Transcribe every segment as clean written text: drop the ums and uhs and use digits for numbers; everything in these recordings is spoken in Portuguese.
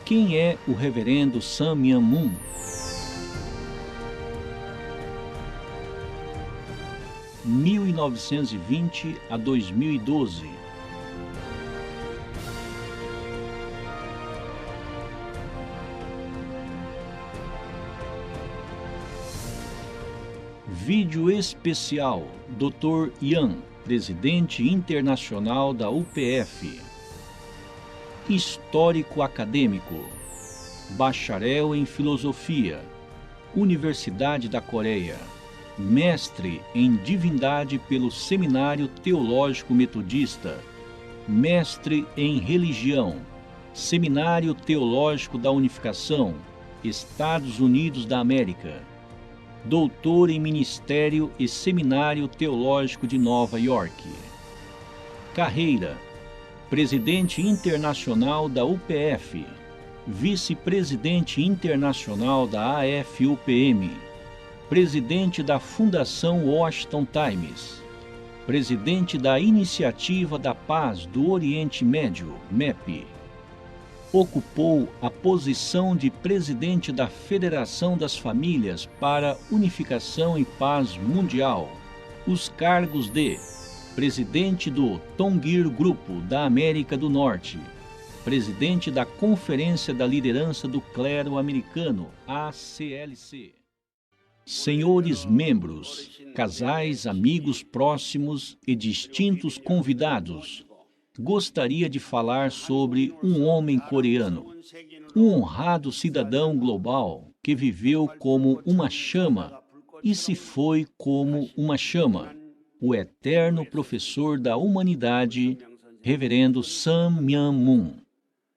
Quem é o reverendo Sun Myung Moon? De 1920 a 2012. Vídeo especial, Dr. Yan, presidente internacional da UPF. Histórico acadêmico, bacharel em filosofia, Universidade da Coreia, mestre em divindade pelo Seminário Teológico Metodista, mestre em religião, Seminário Teológico da Unificação, Estados Unidos da América, doutor em Ministério e Seminário Teológico de Nova York. Carreira: presidente internacional da UPF, vice-presidente internacional da AFUPM, presidente da Fundação Washington Times, presidente da Iniciativa da Paz do Oriente Médio, MEP. Ocupou a posição de presidente da Federação das Famílias para Unificação e Paz Mundial, os cargos de presidente do Tongir Grupo da América do Norte, presidente da Conferência da Liderança do Clero Americano, ACLC. Senhores membros, casais, amigos próximos e distintos convidados, gostaria de falar sobre um homem coreano, um honrado cidadão global que viveu como uma chama e se foi como uma chama, o eterno professor da humanidade, reverendo Sun Myung Moon.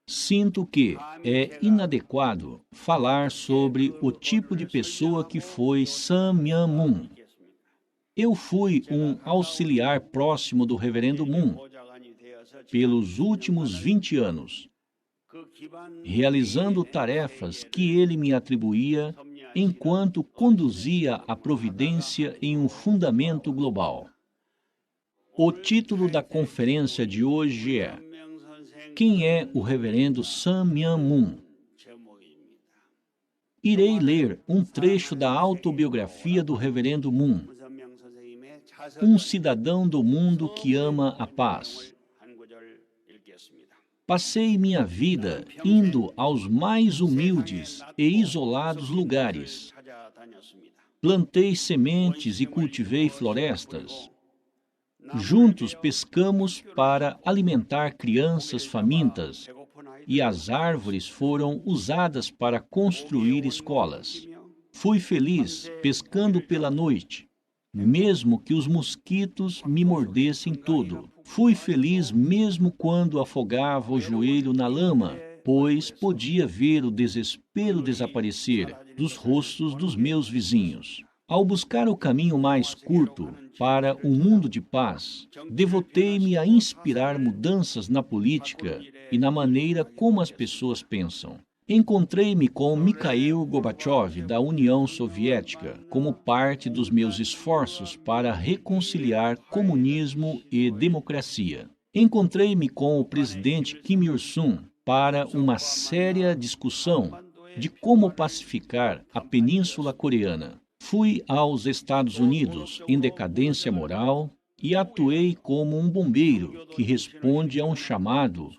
Sinto que é inadequado falar sobre o tipo de pessoa que foi Sun Myung Moon. Eu fui um auxiliar próximo do reverendo Moon pelos últimos 20 anos, realizando tarefas que ele me atribuía enquanto conduzia a providência em um fundamento global. O título da conferência de hoje é: Quem é o reverendo Sun Myung Moon? Irei ler um trecho da autobiografia do reverendo Moon, um cidadão do mundo que ama a paz. Passei minha vida indo aos mais humildes e isolados lugares. Plantei sementes e cultivei florestas. Juntos pescamos para alimentar crianças famintas, e as árvores foram usadas para construir escolas. Fui feliz pescando pela noite, mesmo que os mosquitos me mordessem todo. Fui feliz mesmo quando afogava o joelho na lama, pois podia ver o desespero desaparecer dos rostos dos meus vizinhos. Ao buscar o caminho mais curto para um mundo de paz, devotei-me a inspirar mudanças na política e na maneira como as pessoas pensam. Encontrei-me com Mikhail Gorbachev, da União Soviética, como parte dos meus esforços para reconciliar comunismo e democracia. Encontrei-me com o presidente Kim Il-sung para uma séria discussão de como pacificar a Península Coreana. Fui aos Estados Unidos em decadência moral e atuei como um bombeiro que responde a um chamado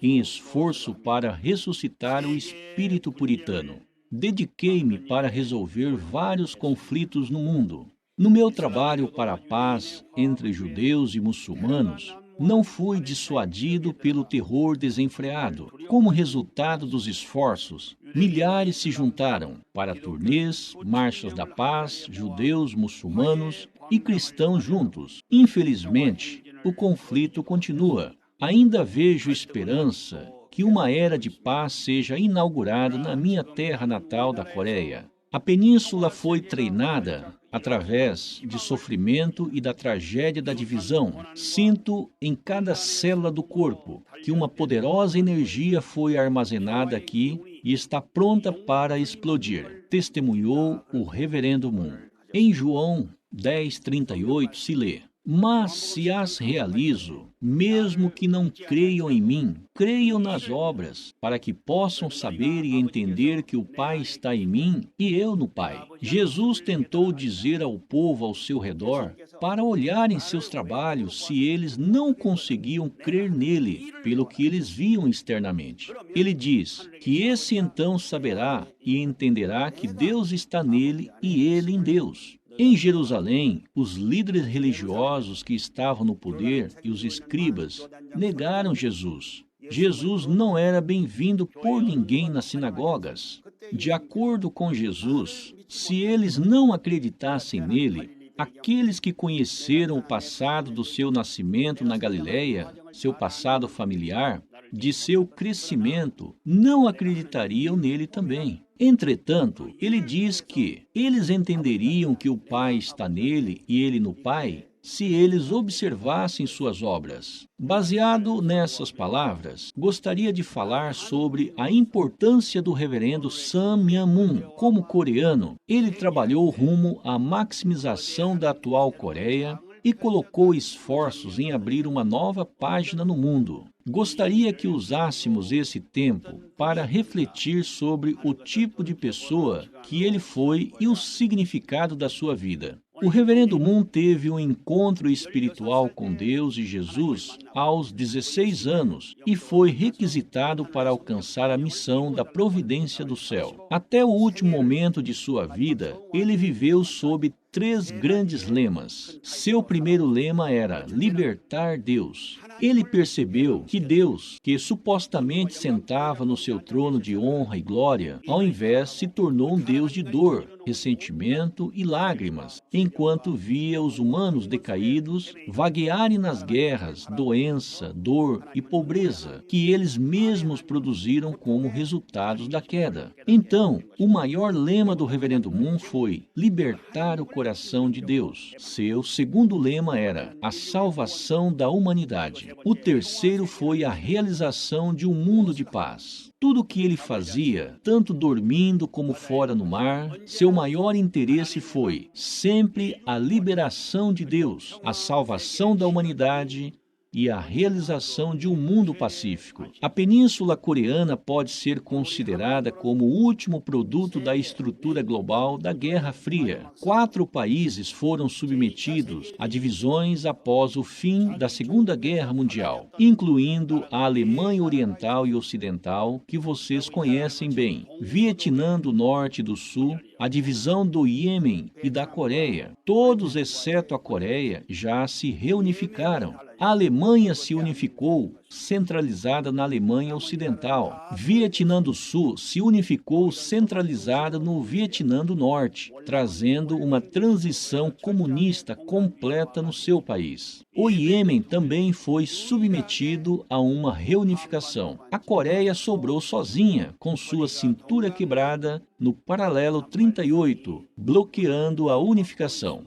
em esforço para ressuscitar o espírito puritano. Dediquei-me para resolver vários conflitos no mundo. No meu trabalho para a paz entre judeus e muçulmanos, não fui dissuadido pelo terror desenfreado. Como resultado dos esforços, milhares se juntaram para turnês, marchas da paz, judeus, muçulmanos e cristãos juntos. Infelizmente, o conflito continua. Ainda vejo esperança que uma era de paz seja inaugurada na minha terra natal da Coreia. A península foi treinada através de sofrimento e da tragédia da divisão. Sinto em cada célula do corpo que uma poderosa energia foi armazenada aqui e está pronta para explodir, testemunhou o reverendo Moon. Em João 10:38 se lê: Mas se as realizo, mesmo que não creiam em mim, creiam nas obras, para que possam saber e entender que o Pai está em mim e eu no Pai. Jesus tentou dizer ao povo ao seu redor para olharem seus trabalhos se eles não conseguiam crer nele, pelo que eles viam externamente. Ele diz que esse então saberá e entenderá que Deus está nele e ele em Deus. Em Jerusalém, os líderes religiosos que estavam no poder e os escribas negaram Jesus. Jesus não era bem-vindo por ninguém nas sinagogas. De acordo com Jesus, se eles não acreditassem nele, aqueles que conheceram o passado do seu nascimento na Galiléia, seu passado familiar, de seu crescimento, não acreditariam nele também. Entretanto, ele diz que eles entenderiam que o Pai está nele e ele no Pai, se eles observassem suas obras. Baseado nessas palavras, gostaria de falar sobre a importância do reverendo Sun Myung Moon. Como coreano, ele trabalhou rumo à maximização da atual Coreia e colocou esforços em abrir uma nova página no mundo. Gostaria que usássemos esse tempo para refletir sobre o tipo de pessoa que ele foi e o significado da sua vida. O reverendo Moon teve um encontro espiritual com Deus e Jesus aos 16 anos e foi requisitado para alcançar a missão da providência do céu. Até o último momento de sua vida, ele viveu sob 3 grandes lemas. Seu primeiro lema era libertar Deus. Ele percebeu que Deus, que supostamente sentava no seu trono de honra e glória, ao invés se tornou um Deus de dor, ressentimento e lágrimas, enquanto via os humanos decaídos vaguearem nas guerras, doença, dor e pobreza, que eles mesmos produziram como resultados da queda. Então, o maior lema do reverendo Moon foi libertar o coração de Deus. Seu segundo lema era a salvação da humanidade. O terceiro foi a realização de um mundo de paz. Tudo o que ele fazia, tanto dormindo como fora no mar, seu maior interesse foi sempre a liberação de Deus, a salvação da humanidade e a realização de um mundo pacífico. A Península Coreana pode ser considerada como o último produto da estrutura global da Guerra Fria. 4 países foram submetidos a divisões após o fim da Segunda Guerra Mundial, incluindo a Alemanha Oriental e Ocidental, que vocês conhecem bem, Vietnã do Norte e do Sul, a divisão do Iêmen e da Coreia. Todos, exceto a Coreia, já se reunificaram. A Alemanha se unificou, centralizada na Alemanha Ocidental. Vietnã do Sul se unificou, centralizada no Vietnã do Norte, trazendo uma transição comunista completa no seu país. O Iêmen também foi submetido a uma reunificação. A Coreia sobrou sozinha, com sua cintura quebrada no paralelo 38, bloqueando a unificação.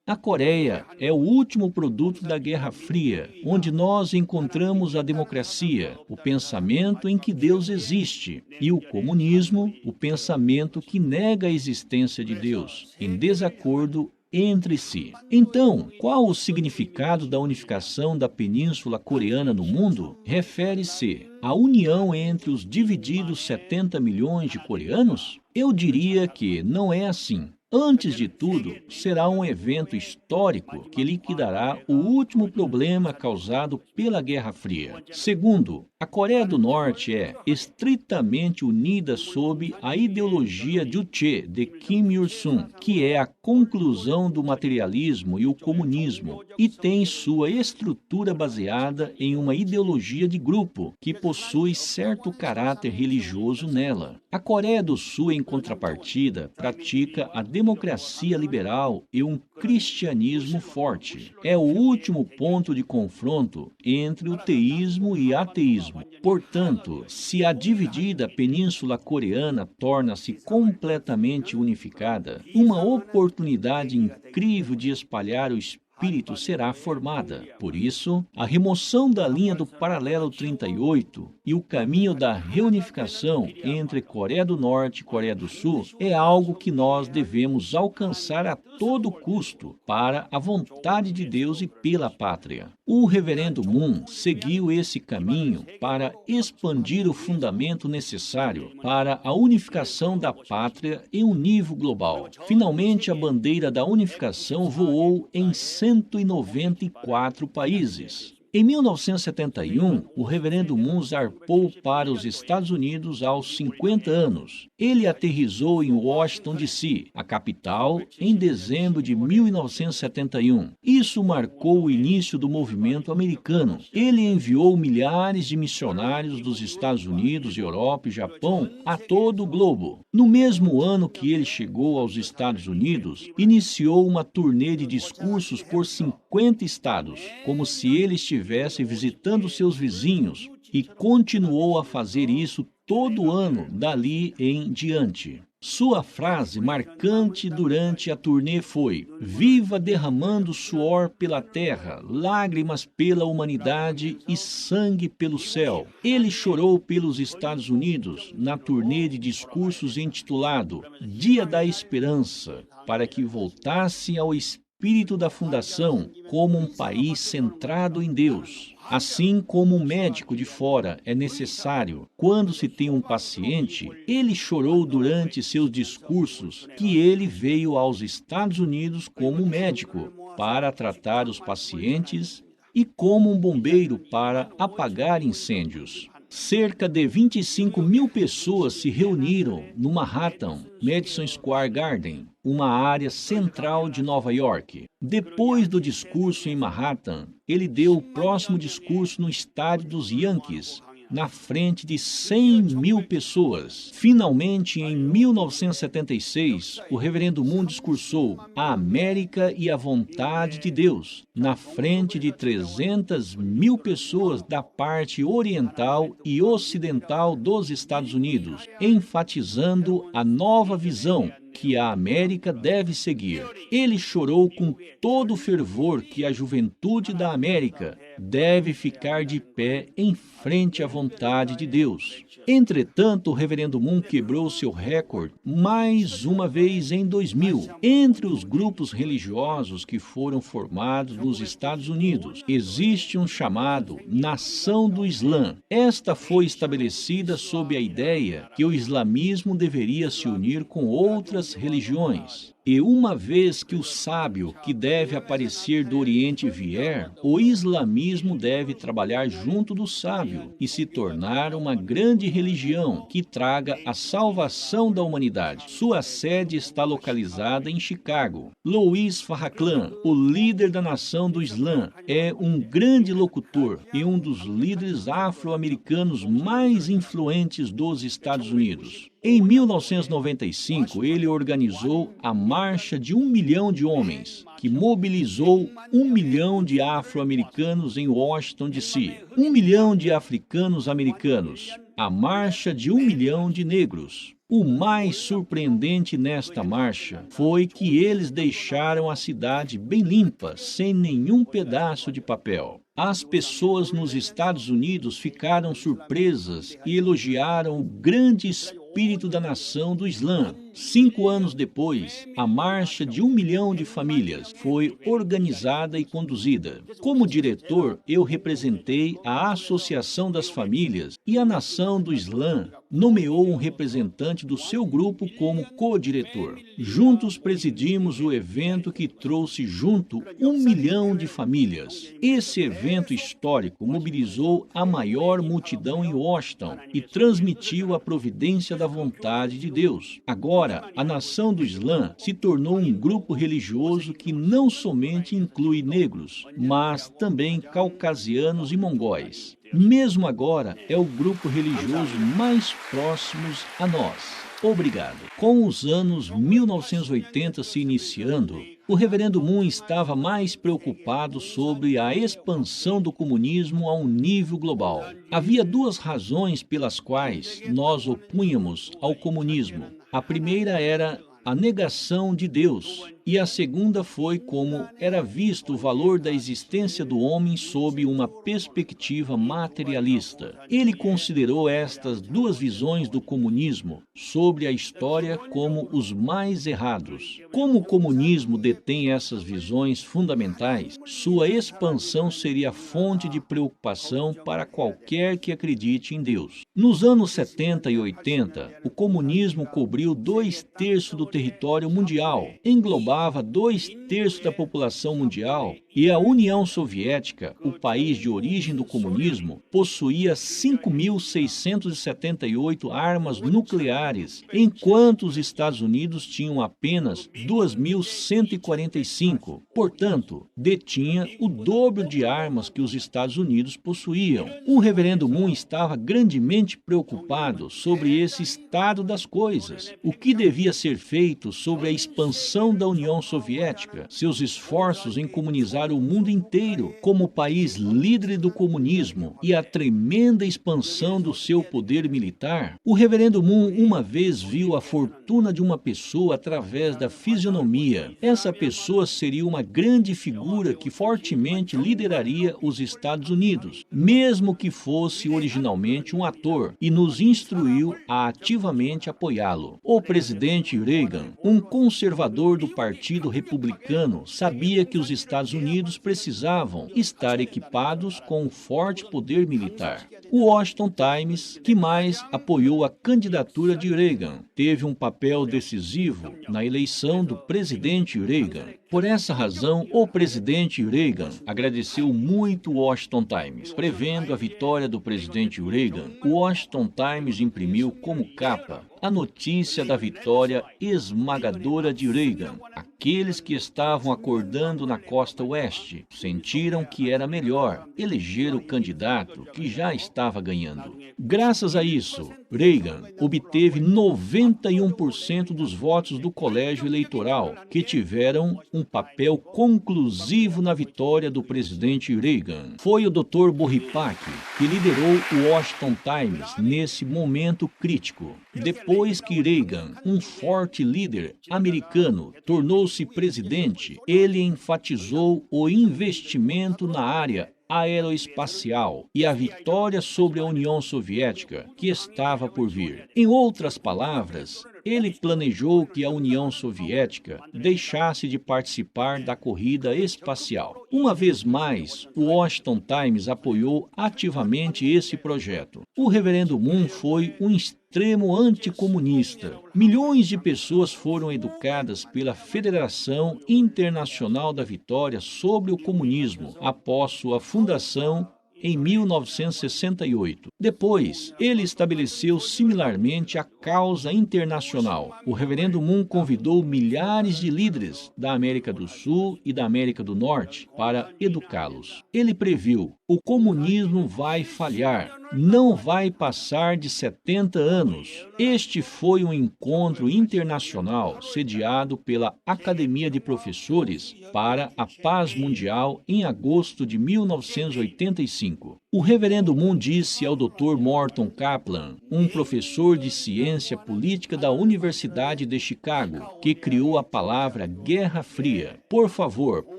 A Coreia é o último produto da Guerra Fria, onde nós encontramos a democracia, o pensamento em que Deus existe, e o comunismo, o pensamento que nega a existência de Deus, em desacordo entre si. Então, qual o significado da unificação da Península Coreana no mundo? Refere-se à união entre os divididos 70 milhões de coreanos? Eu diria que não é assim. Antes de tudo, será um evento histórico que liquidará o último problema causado pela Guerra Fria. Segundo, a Coreia do Norte é estritamente unida sob a ideologia Juche de Kim Il-sung, que é a conclusão do materialismo e o comunismo, e tem sua estrutura baseada em uma ideologia de grupo que possui certo caráter religioso nela. A Coreia do Sul, em contrapartida, pratica a democracia liberal e um cristianismo forte. É o último ponto de confronto entre o teísmo e ateísmo. Portanto, se a dividida Península Coreana torna-se completamente unificada, uma oportunidade incrível de espalhar o espírito Espírito será formada. Por isso, a remoção da linha do paralelo 38 e o caminho da reunificação entre Coreia do Norte e Coreia do Sul é algo que nós devemos alcançar a todo custo para a vontade de Deus e pela pátria. O reverendo Moon seguiu esse caminho para expandir o fundamento necessário para a unificação da pátria em um nível global. Finalmente, a bandeira da unificação voou em 194 países. Em 1971, o reverendo Moon zarpou para os Estados Unidos aos 50 anos. Ele aterrissou em Washington, D.C., a capital, em dezembro de 1971. Isso marcou o início do movimento americano. Ele enviou milhares de missionários dos Estados Unidos, Europa e Japão a todo o globo. No mesmo ano que ele chegou aos Estados Unidos, iniciou uma turnê de discursos por 50 estados, como se ele estivesse visitando seus vizinhos, e continuou a fazer isso todo ano dali em diante. Sua frase marcante durante a turnê foi: "Viva derramando suor pela terra, lágrimas pela humanidade e sangue pelo céu." Ele chorou pelos Estados Unidos na turnê de discursos intitulado Dia da Esperança, para que voltasse ao espírito da fundação como um país centrado em Deus. Assim como um médico de fora é necessário quando se tem um paciente, ele chorou durante seus discursos que ele veio aos Estados Unidos como médico para tratar os pacientes e como um bombeiro para apagar incêndios. Cerca de 25 mil pessoas se reuniram no Manhattan, Madison Square Garden, uma área central de Nova York. Depois do discurso em Manhattan, ele deu o próximo discurso no estádio dos Yankees, na frente de 100 mil pessoas. Finalmente, em 1976, o reverendo Moon discursou a América e a vontade de Deus, na frente de 300 mil pessoas da parte oriental e ocidental dos Estados Unidos, enfatizando a nova visão que a América deve seguir. Ele chorou com todo o fervor que a juventude da América deve ficar de pé em frente à vontade de Deus. Entretanto, o reverendo Moon quebrou seu recorde mais uma vez em 2000. Entre os grupos religiosos que foram formados nos Estados Unidos, existe um chamado Nação do Islã. Esta foi estabelecida sob a ideia que o islamismo deveria se unir com outras religiões. E uma vez que o sábio que deve aparecer do Oriente vier, o islamismo deve trabalhar junto do sábio e se tornar uma grande religião que traga a salvação da humanidade. Sua sede está localizada em Chicago. Louis Farrakhan, o líder da nação do Islã, é um grande locutor e um dos líderes afro-americanos mais influentes dos Estados Unidos. Em 1995, ele organizou a Marcha de 1 milhão de homens, que mobilizou 1 milhão de afro-americanos em Washington, D.C., 1 milhão de africanos americanos, a Marcha de 1 milhão de negros. O mais surpreendente nesta marcha foi que eles deixaram a cidade bem limpa, sem nenhum pedaço de papel. As pessoas nos Estados Unidos ficaram surpresas e elogiaram o grande espírito da nação do Islã. 5 anos depois, a Marcha de 1 milhão de famílias foi organizada e conduzida. Como diretor, eu representei a Associação das Famílias e a Nação do Islã nomeou um representante do seu grupo como co-diretor. Juntos presidimos o evento que trouxe junto 1 milhão de famílias. Esse evento histórico mobilizou a maior multidão em Washington e transmitiu a providência da vontade de Deus. Agora, a Nação do Islã se tornou um grupo religioso que não somente inclui negros, mas também caucasianos e mongóis. Mesmo agora, é o grupo religioso mais próximo a nós. Obrigado. Com os anos 1980 se iniciando, o reverendo Moon estava mais preocupado sobre a expansão do comunismo a um nível global. Havia 2 razões pelas quais nós opunhamos ao comunismo. A primeira era a negação de Deus e a segunda foi como era visto o valor da existência do homem sob uma perspectiva materialista. Ele considerou estas duas visões do comunismo sobre a história como os mais errados. Como o comunismo detém essas visões fundamentais, sua expansão seria fonte de preocupação para qualquer que acredite em Deus. Nos anos 70 e 80, o comunismo cobriu 2/3 do território mundial, englobava 2/3 da população mundial, e a União Soviética, o país de origem do comunismo, possuía 5.678 armas nucleares, enquanto os Estados Unidos tinham apenas 2.145. Portanto, detinha o dobro de armas que os Estados Unidos possuíam. O reverendo Moon estava grandemente preocupado sobre esse estado das coisas. O que devia ser feito sobre a expansão da União Soviética, seus esforços em comunizar o mundo inteiro como país líder do comunismo e a tremenda expansão do seu poder militar? O reverendo Moon uma vez viu a fortuna de uma pessoa através da fisionomia. Essa pessoa seria uma grande figura que fortemente lideraria os Estados Unidos, mesmo que fosse originalmente um ator, e nos instruiu a ativamente apoiá-lo. O presidente Reagan, um conservador do Partido Republicano, sabia que os Estados Unidos precisavam estar equipados com um forte poder militar. O Washington Times, que mais apoiou a candidatura de Reagan, teve um papel decisivo na eleição do presidente Reagan. Por essa razão, o presidente Reagan agradeceu muito o Washington Times. Prevendo a vitória do presidente Reagan, o Washington Times imprimiu como capa a notícia da vitória esmagadora de Reagan. Aqueles que estavam acordando na costa oeste sentiram que era melhor eleger o candidato que já estava ganhando. Graças a isso, Reagan obteve 91% dos votos do colégio eleitoral, que tiveram um papel conclusivo na vitória do presidente Reagan. Foi o Dr. Boripac que liderou o Washington Times nesse momento crítico. Depois que Reagan, um forte líder americano, tornou-se presidente, ele enfatizou o investimento na área aeroespacial e a vitória sobre a União Soviética que estava por vir. Em outras palavras, ele planejou que a União Soviética deixasse de participar da corrida espacial. Uma vez mais, o Washington Times apoiou ativamente esse projeto. O reverendo Moon foi um extremo anticomunista. Milhões de pessoas foram educadas pela Federação Internacional da Vitória sobre o Comunismo após sua fundação em 1968. Depois, ele estabeleceu similarmente a causa internacional. O reverendo Moon convidou milhares de líderes da América do Sul e da América do Norte para educá-los. Ele previu: o comunismo vai falhar, não vai passar de 70 anos. Este foi um encontro internacional sediado pela Academia de Professores para a Paz Mundial em agosto de 1985. O reverendo Moon disse ao Dr. Morton Kaplan, um professor de ciência política da Universidade de Chicago, que criou a palavra Guerra Fria: por favor,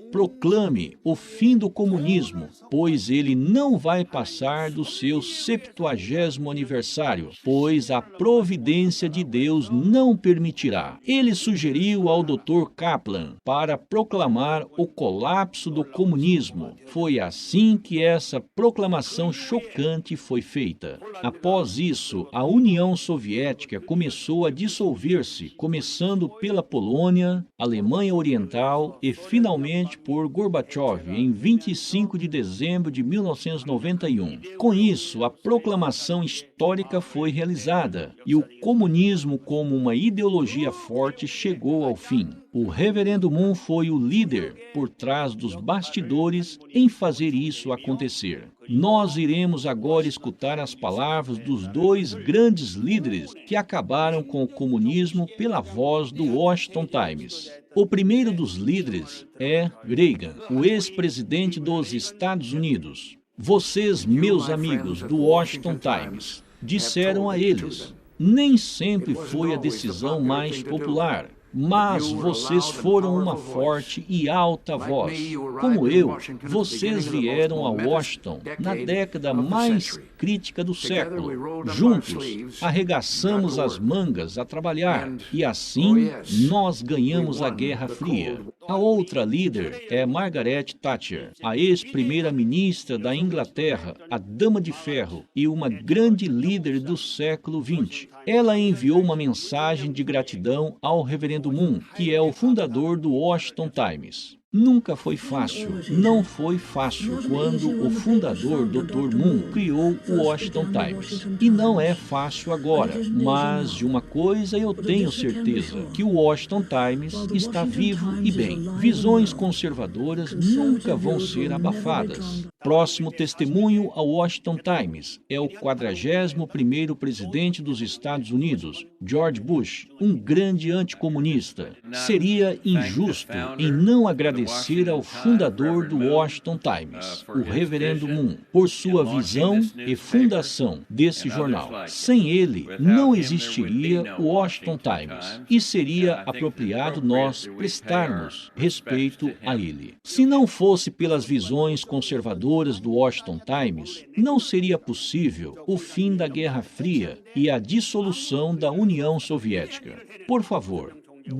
proclame o fim do comunismo, pois ele não vai passar do seu 70º aniversário, pois a providência de Deus não permitirá. Ele sugeriu ao Dr. Kaplan para proclamar o colapso do comunismo. Foi assim que essa proclamação chocante foi feita. Após isso, a União Soviética começou a dissolver-se, começando pela Polônia, Alemanha Oriental e, finalmente, por Gorbachev em 25 de dezembro de 1991. Com isso, a proclamação histórica foi realizada e o comunismo, como uma ideologia forte, chegou ao fim. O reverendo Moon foi o líder por trás dos bastidores em fazer isso acontecer. Nós iremos agora escutar as palavras dos dois grandes líderes que acabaram com o comunismo pela voz do Washington Times. O primeiro dos líderes é Reagan, o ex-presidente dos Estados Unidos. Vocês, meus amigos do Washington Times, disseram a eles: nem sempre foi a decisão mais popular. Mas vocês foram uma forte e alta voz. Como eu, vocês vieram a Washington na década mais crítica do século. Juntos, arregaçamos as mangas a trabalhar e assim nós ganhamos a Guerra Fria. A outra líder é Margaret Thatcher, a ex-primeira-ministra da Inglaterra, a Dama de Ferro e uma grande líder do século XX. Ela enviou uma mensagem de gratidão ao Reverendo Moon, que é o fundador do Washington Times. Nunca foi fácil, não foi fácil quando o fundador, Dr. Moon, criou o Washington Times. E não é fácil agora, mas de uma coisa eu tenho certeza, que o Washington Times está vivo e bem. Visões conservadoras nunca vão ser abafadas. Próximo testemunho ao Washington Times é o 41º presidente dos Estados Unidos, George Bush, um grande anticomunista. Seria injusto em não agradecer ao fundador do Washington Times, o Reverendo Moon, por sua visão e fundação desse jornal. Sem ele, não existiria o Washington Times e seria apropriado nós prestarmos respeito a ele. Se não fosse pelas visões conservadoras do Washington Times, não seria possível o fim da Guerra Fria e a dissolução da União Soviética. Por favor,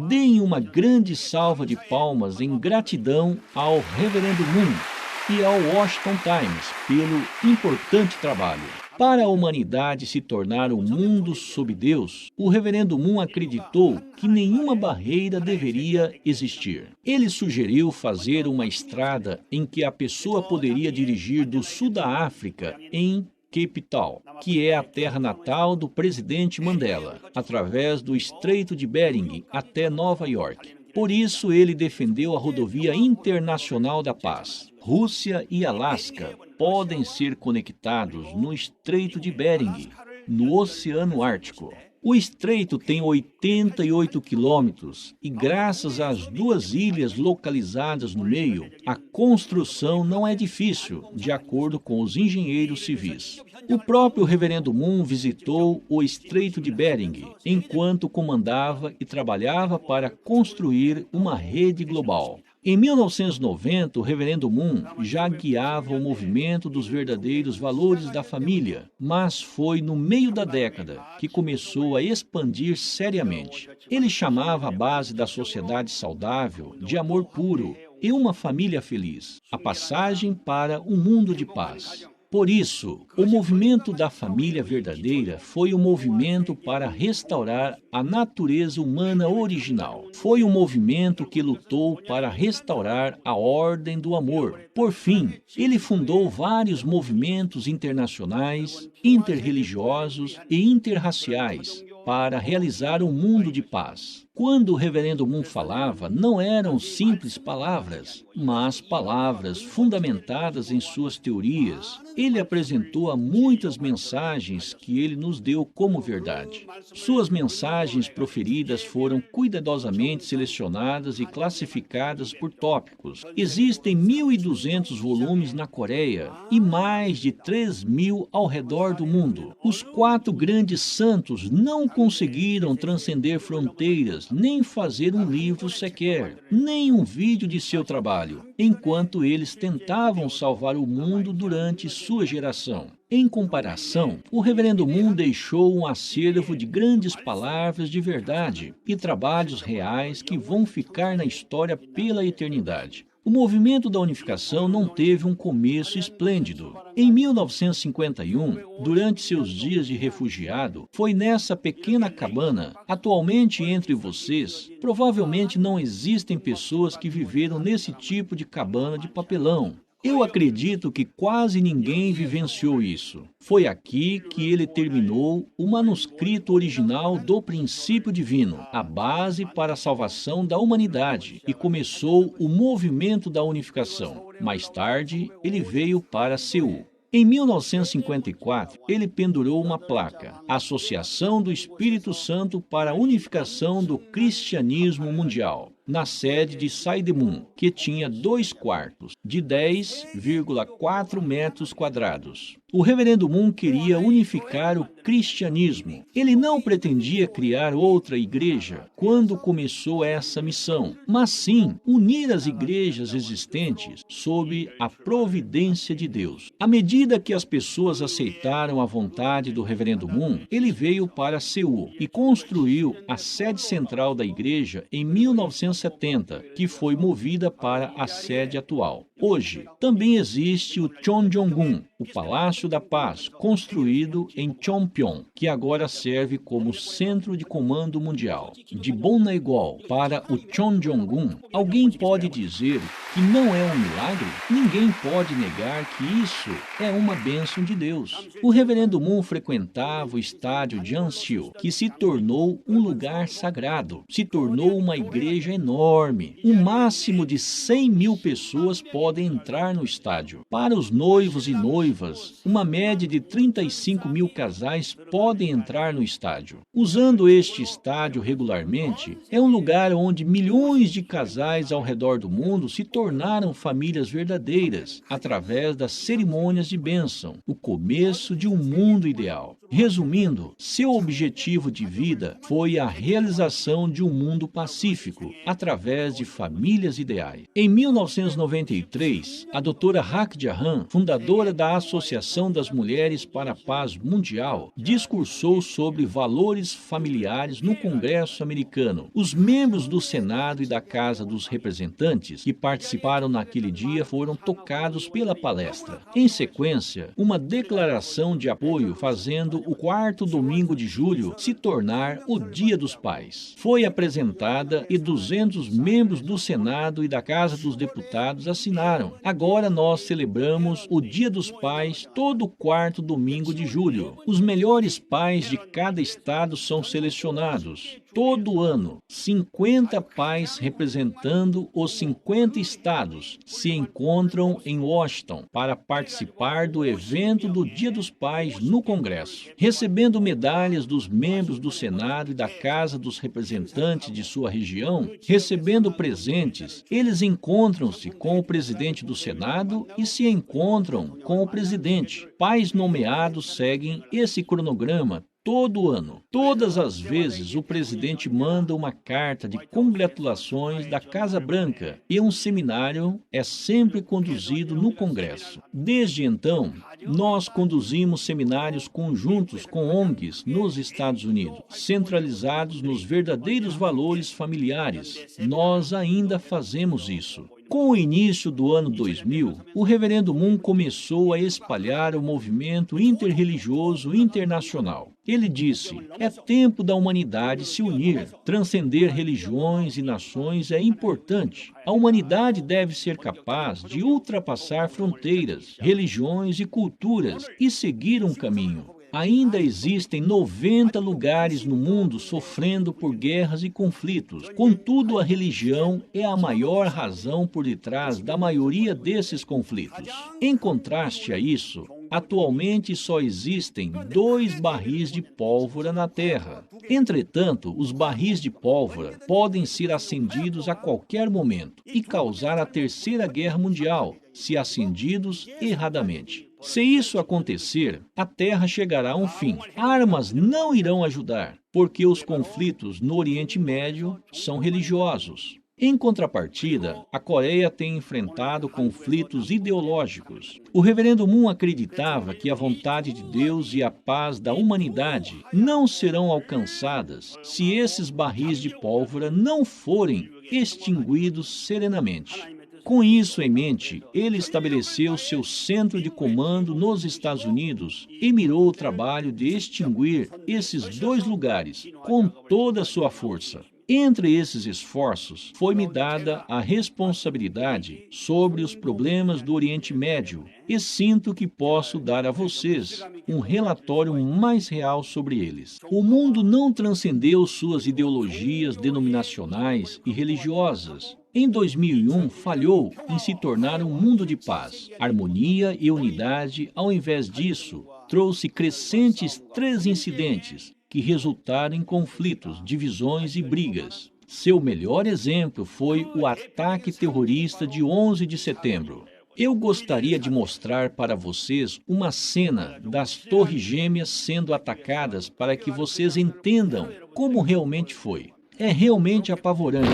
deem uma grande salva de palmas em gratidão ao Reverendo Moon e ao Washington Times pelo importante trabalho. Para a humanidade se tornar um mundo sob Deus, o Reverendo Moon acreditou que nenhuma barreira deveria existir. Ele sugeriu fazer uma estrada em que a pessoa poderia dirigir do sul da África em Cape Town, que é a terra natal do presidente Mandela, através do Estreito de Bering até Nova York. Por isso, ele defendeu a rodovia internacional da paz. Rússia e Alasca podem ser conectados no Estreito de Bering, no Oceano Ártico. O estreito tem 88 quilômetros e, graças às duas ilhas localizadas no meio, a construção não é difícil, de acordo com os engenheiros civis. O próprio Reverendo Moon visitou o Estreito de Bering enquanto comandava e trabalhava para construir uma rede global. Em 1990, o Reverendo Moon já guiava o movimento dos verdadeiros valores da família, mas foi no meio da década que começou a expandir seriamente. Ele chamava a base da sociedade saudável de amor puro e uma família feliz, a passagem para um mundo de paz. Por isso, o movimento da família verdadeira foi um movimento para restaurar a natureza humana original. Foi um movimento que lutou para restaurar a ordem do amor. Por fim, ele fundou vários movimentos internacionais, interreligiosos e interraciais para realizar um mundo de paz. Quando o Reverendo Moon falava, não eram simples palavras, mas palavras fundamentadas em suas teorias. Ele apresentou muitas mensagens que ele nos deu como verdade. Suas mensagens proferidas foram cuidadosamente selecionadas e classificadas por tópicos. Existem 1.200 volumes na Coreia e mais de 3.000 ao redor do mundo. Os 4 grandes santos não conseguiram transcender fronteiras, nem fazer um livro sequer, nem um vídeo de seu trabalho, enquanto eles tentavam salvar o mundo durante sua geração. Em comparação, o Reverendo Moon deixou um acervo de grandes palavras de verdade e trabalhos reais que vão ficar na história pela eternidade. O movimento da unificação não teve um começo esplêndido. Em 1951, durante seus dias de refugiado, foi nessa pequena cabana, atualmente entre vocês, provavelmente não existem pessoas que viveram nesse tipo de cabana de papelão. Eu acredito que quase ninguém vivenciou isso. Foi aqui que ele terminou o manuscrito original do princípio divino, a base para a salvação da humanidade, e começou o movimento da unificação. Mais tarde, ele veio para Seul. Em 1954, ele pendurou uma placa, Associação do Espírito Santo para a Unificação do Cristianismo Mundial. na sede de Saidemun, que tinha 2 quartos, de 10,4 metros quadrados. O reverendo Moon queria unificar o cristianismo. Ele não pretendia criar outra igreja quando começou essa missão, mas sim unir as igrejas existentes sob a providência de Deus. À medida que as pessoas aceitaram a vontade do reverendo Moon, ele veio para Seul e construiu a sede central da igreja em 1970, que foi movida para a sede atual. Hoje, também existe o Cheonjong-gun, o Palácio da Paz, construído em Cheonpyeong, que agora serve como centro de comando mundial. De Bonnaegwol para o Cheonjong-gun, alguém pode dizer que não é um milagre? Ninguém pode negar que isso é uma bênção de Deus. O reverendo Moon frequentava o estádio de Ansil, que se tornou um lugar sagrado, se tornou uma igreja enorme. Um máximo de 100 mil pessoas podem entrar no estádio. Para os noivos e noivas, uma média de 35 mil casais podem entrar no estádio. Usando este estádio regularmente, é um lugar onde milhões de casais ao redor do mundo se tornaram famílias verdadeiras, através das cerimônias de bênção, o começo de um mundo ideal. Resumindo, seu objetivo de vida foi a realização de um mundo pacífico, através de famílias ideais. Em 1993, a doutora Hak Ja-han, fundadora da Associação das Mulheres para a Paz Mundial, discursou sobre valores familiares no Congresso americano. Os membros do Senado e da Casa dos Representantes que participaram naquele dia foram tocados pela palestra. Em sequência, uma declaração de apoio fazendo o 4º domingo de julho se tornar o Dia dos Pais. Foi apresentada e 200 membros do Senado e da Casa dos Deputados assinaram. Agora nós celebramos o Dia dos Pais todo 4º domingo de julho. Os melhores pais de cada estado são selecionados. Todo ano, 50 pais representando os 50 estados se encontram em Washington para participar do evento do Dia dos Pais no Congresso. Recebendo medalhas dos membros do Senado e da Casa dos Representantes de sua região, recebendo presentes, eles encontram-se com o presidente do Senado e se encontram com o presidente. Pais nomeados seguem esse cronograma todo ano. Todas as vezes, o presidente manda uma carta de congratulações da Casa Branca e um seminário é sempre conduzido no Congresso. Desde então, nós conduzimos seminários conjuntos com ONGs nos Estados Unidos, centralizados nos verdadeiros valores familiares. Nós ainda fazemos isso. Com o início do ano 2000, o reverendo Moon começou a espalhar o movimento interreligioso internacional. Ele disse: é tempo da humanidade se unir, transcender religiões e nações é importante. A humanidade deve ser capaz de ultrapassar fronteiras, religiões e culturas e seguir um caminho. Ainda existem 90 lugares no mundo sofrendo por guerras e conflitos. Contudo, a religião é a maior razão por detrás da maioria desses conflitos. Em contraste a isso, atualmente só existem 2 barris de pólvora na Terra. Entretanto, os barris de pólvora podem ser acendidos a qualquer momento e causar a Terceira Guerra Mundial, se acendidos erradamente. Se isso acontecer, a Terra chegará a um fim. Armas não irão ajudar, porque os conflitos no Oriente Médio são religiosos. Em contrapartida, a Coreia tem enfrentado conflitos ideológicos. O reverendo Moon acreditava que a vontade de Deus e a paz da humanidade não serão alcançadas se esses barris de pólvora não forem extinguidos serenamente. Com isso em mente, ele estabeleceu seu centro de comando nos Estados Unidos e mirou o trabalho de extinguir esses 2 lugares com toda a sua força. Entre esses esforços, foi-me dada a responsabilidade sobre os problemas do Oriente Médio e sinto que posso dar a vocês um relatório mais real sobre eles. O mundo não transcendeu suas ideologias denominacionais e religiosas. Em 2001, falhou em se tornar um mundo de paz, harmonia e unidade. Ao invés disso, trouxe crescentes 3 incidentes que resultaram em conflitos, divisões e brigas. Seu melhor exemplo foi o ataque terrorista de 11 de setembro. Eu gostaria de mostrar para vocês uma cena das Torres Gêmeas sendo atacadas para que vocês entendam como realmente foi. É realmente apavorante.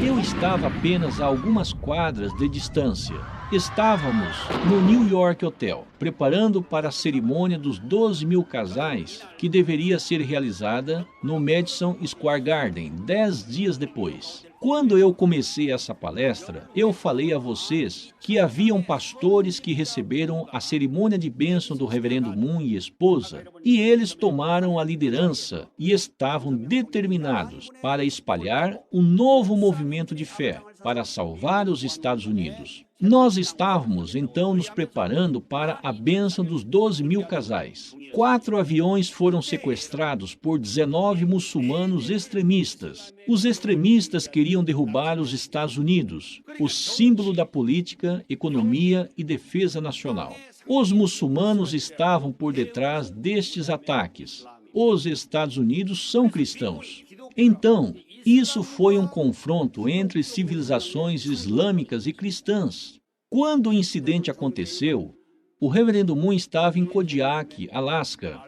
Eu estava apenas a algumas quadras de distância. Estávamos no New York Hotel, preparando para a cerimônia dos 12.000 casais, que deveria ser realizada no Madison Square Garden 10 dias depois. Quando eu comecei essa palestra, eu falei a vocês que haviam pastores que receberam a cerimônia de bênção do reverendo Moon e esposa, e eles tomaram a liderança e estavam determinados para espalhar um novo movimento de fé para salvar os Estados Unidos. Nós estávamos, então, nos preparando para a bênção dos 12.000 casais. 4 aviões foram sequestrados por 19 muçulmanos extremistas. Os extremistas queriam derrubar os Estados Unidos, o símbolo da política, economia e defesa nacional. Os muçulmanos estavam por detrás destes ataques. Os Estados Unidos são cristãos. Então, isso foi um confronto entre civilizações islâmicas e cristãs. Quando o incidente aconteceu, o reverendo Moon estava em Kodiak, Alasca.